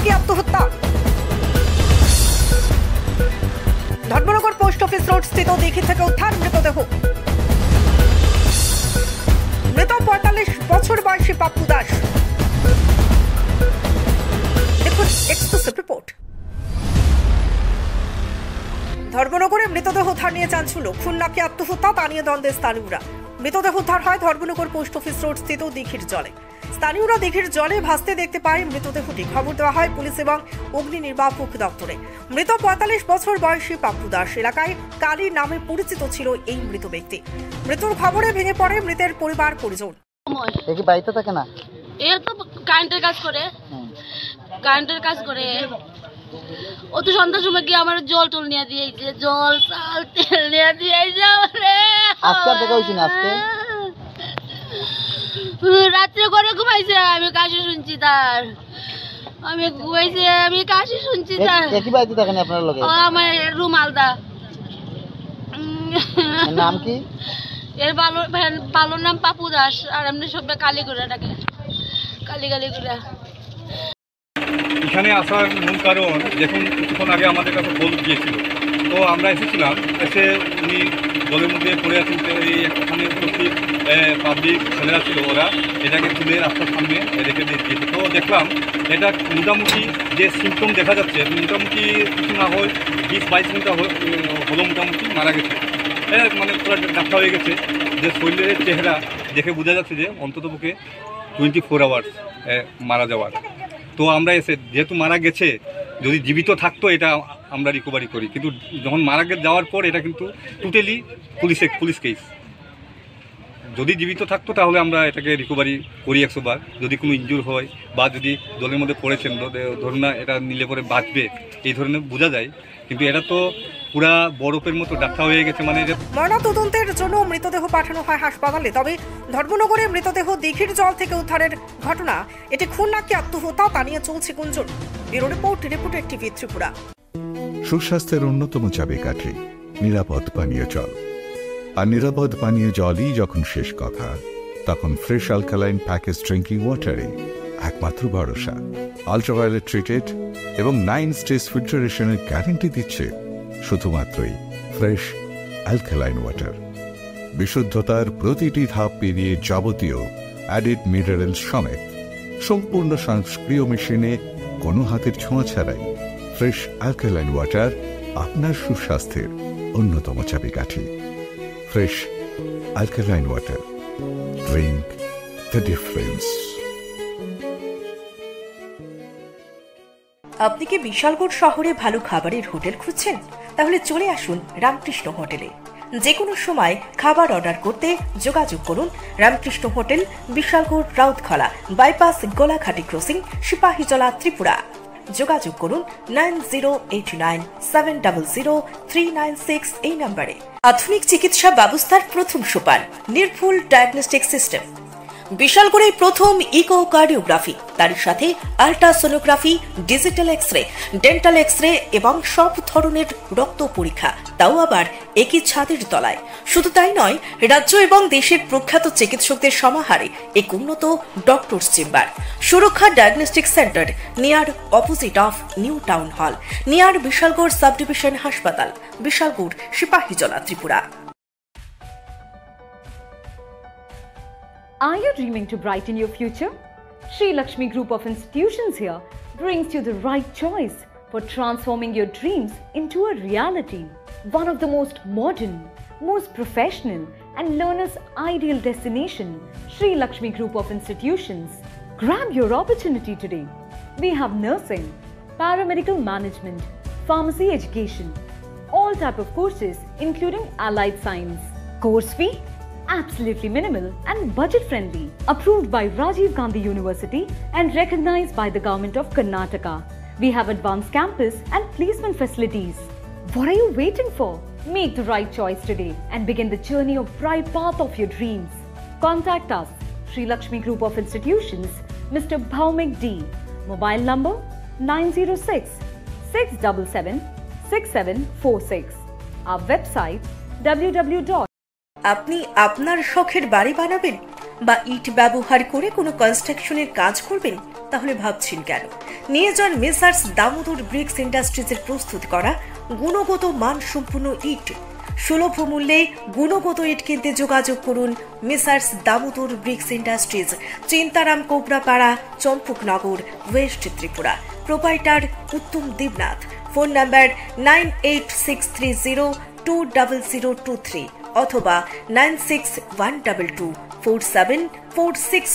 নাকি আত্মহত্যা? Dharmanagar post office road স্থিত দিঘি থেকে উদ্ধার মৃতদেহ। মৃত ৪৫ বছর বয়সী পাপ্পু দাস। দেখুন এক্সক্লুসিভ রিপোর্ট। ধর্মনগরে মৃতদেহ উদ্ধার নিয়ে চাঞ্চল্য। খুন নাকি আত্মহত্যা তা নিয়ে দ্বন্দ্বে স্থানীয়রা। মৃতদেহ উদ্ধার হয় ধর্মনগর পোস্ট অফিস রোড স্থিত দিঘির জলে। স্থানীয়রা দিঘির জলে ভাসতে দেখতে পায় মৃতদেহটি। খবর দেওয়া হয় পুলিশ এবং অগ্নি নির্বাপক দপ্তরে। মৃত ৪৫ বছর বয়সী পাপ্পু দাস। এলাকায় কালী নামে পরিচিত ছিল এই মৃত ব্যক্তি। মৃত্যুর খবরে ভেঙে পড়ে মৃতের পরিবার পরিজন। কি বাড়িতে থাকে না? এর তো কারেন্টের কাজ করে ও তো সন্ধ্যার সময় গিয়ে আমার জল টল নিয়ে দিয়েছে, জল চাল তেল নিয়ে দিয়েছে। আজকে আর দেখা হয়েছে না? আজকে রাত্রে করে ঘুমাইছে, আমি কাশি শুনছি তার। আমি ঘুমাইছে, আমি কাশি শুনছি তার। একই বাড়িতে থাকেন আপনার লগে? আমার রুম আলাদা। নাম কি? এর ভালোর নাম পাপ্পু দাস, আর এমনি সবাই কালীগুড়া ডাকে, কালীগুড়া। এখানে আসার মূল কারণ, দেখুন কিছুক্ষণ আগে আমাদের কাছে ফোন গিয়েছিল, তো আমরা এসেছিলাম। এসে উনি জলের মধ্যে পড়ে আছেন। এই একখানে উপস্থিত পাবলিক ছেলেরা ছিল, ওরা এটাকে তুলে রাস্তার সামনে রেখে দিয়েছে। তো দেখলাম এটা মোটামুটি যে সিমটম দেখা যাচ্ছে, মোটামুটি কিছু না হয় ২০-২২ ঘন্টা হলো মোটামুটি মারা গেছে। মানে পুরো ডাক্তার হয়ে গেছে। যে শরীরের চেহারা দেখে বোঝা যাচ্ছে যে অন্ততপক্ষে 24 আওয়ার্স মারা যাওয়ার। তো আমরা এসে যেহেতু মারা গেছে, যদি জীবিত থাকতো এটা আমরা রিকভারি করি, কিন্তু যখন মারা যাওয়ার পর এটা কিন্তু টোটালি পুলিশ কেস। যদি জীবিত থাকতো তাহলে আমরা এটাকে রিকভারি করি 100 বার। যদি কোনো ইনজুর হয় বা যদি জলের মধ্যে পড়েছেন, ধরুন না এটা নিলে পরে বাঁচবে, এই ধরনের বোঝা যায়। কিন্তু এটা তো পুরা বরফের মতো ডাক্তার হয়ে গেছে। মানে ময়নাতদন্তের জন্য মৃতদেহ পাঠানো হয় হাসপাতালে। তবে ধর্মনগরে মৃতদেহ দিঘির জল থেকে উদ্ধারের ঘটনা, এটি খুন নাকি আত্মহত্যা তা নিয়ে চলছে গুঞ্জন। Bureau report, reporter TV Tripura. সুস্বাস্থ্যের অন্যতম চাবিকাঠি নিরাপদ পানীয় জল। আর নিরাপদ পানীয় জলই যখন শেষ কথা, তখন ফ্রেশ অ্যালকালাইন প্যাকেজ ড্রিঙ্কিং ওয়াটারে একমাত্র ভরসা। আল্ট্রাভায়োলেট ট্রিটেড এবং 9 স্টেজ ফিল্টারেশনের গ্যারান্টি দিচ্ছে শুধুমাত্রই ফ্রেশ অ্যালকালাইন ওয়াটার। বিশুদ্ধতার প্রতিটি ধাপ পেরিয়ে যাবতীয় অ্যাডিড মিনারেল সমেত সম্পূর্ণ স্বয়ংক্রিয় মেশিনে কোনো হাতের ছোঁয়া ছাড়াই ফ্রেশ অ্যালকালাইন ওয়াটার আপনার সুস্বাস্থ্যের অন্যতম চাবিকাঠি। Fresh alkaline water, drink the difference. আপনি কি বিশালগড় শহরে ভালো খাবারের হোটেল খুঁজছেন? তাহলে চলে আসুন রামকৃষ্ণ হোটেলে। যে কোনো সময় খাবার অর্ডার করতে যোগাযোগ করুন Ramakrishna hotel, Bishalgarh, Rautkhala bypass, Golaghati crossing, Sipahijala, Tripura. যোগাযোগ করুন 9089700396 এই নম্বরে। আধুনিক চিকিৎসা ব্যবস্থার প্রথম সোপান নির্ভুল ডায়াগনস্টিক সিস্টেম। বিশালগড়ে প্রথম ইকোকার্ডিওগ্রাফি, তার সাথে ultrasonography, digital x ray, dental x ray এবং সব ধরনের রক্ত পরীক্ষা, তাও আবার একই ছাদের তলায়। শুধু তাই নয়, রাজ্য এবং দেশের প্রখ্যাত চিকিৎসকদের সমাহারে এক উন্নত ডক্টরস চেম্বার। সুরক্ষা diagnostic centre, near opposite of new town hall, near Bishalgarh sub division হাসপাতাল, Bishalgarh, Sepahijala, Tripura. Are you dreaming to brighten your future? Sri Lakshmi Group of Institutions here brings you the right choice for transforming your dreams into a reality. One of the most modern, most professional and learners' ideal destination, Sri Lakshmi Group of Institutions. Grab your opportunity today. We have nursing, paramedical management, pharmacy education, all type of courses including allied science. Course fee? Absolutely minimal and budget friendly. Approved by Rajiv Gandhi University and recognized by the Government of Karnataka. We have advanced campus and placement facilities. What are you waiting for? Make the right choice today and begin the journey of bright path of your dreams. Contact us, Sri Lakshmi Group of Institutions, Mr. Bhaumik D. Mobile number 906-677-6746. Our website www. আপনি আপনার শখের বাড়ি বানাবেন? বা ইট ব্যবহার করে কোনো কনস্ট্রাকশনের কাজ করবেন? তাহলে ভাবছেন কেন? নিয়ে যান মেসার্স দামোদর ব্রিক্স ইন্ডাস্ট্রিজের প্রস্তুত করা গুণগত মানসম্পন্ন ইট। সুলভ মূল্যে গুণগত ইট কিনতে যোগাযোগ করুন messrs Damodar bricks industries, Chintaram Kobrapara, Champaknagar, west Tripura. Proprietor Uttam Debnath. Phone number 9863020023 অথবা 9612247446।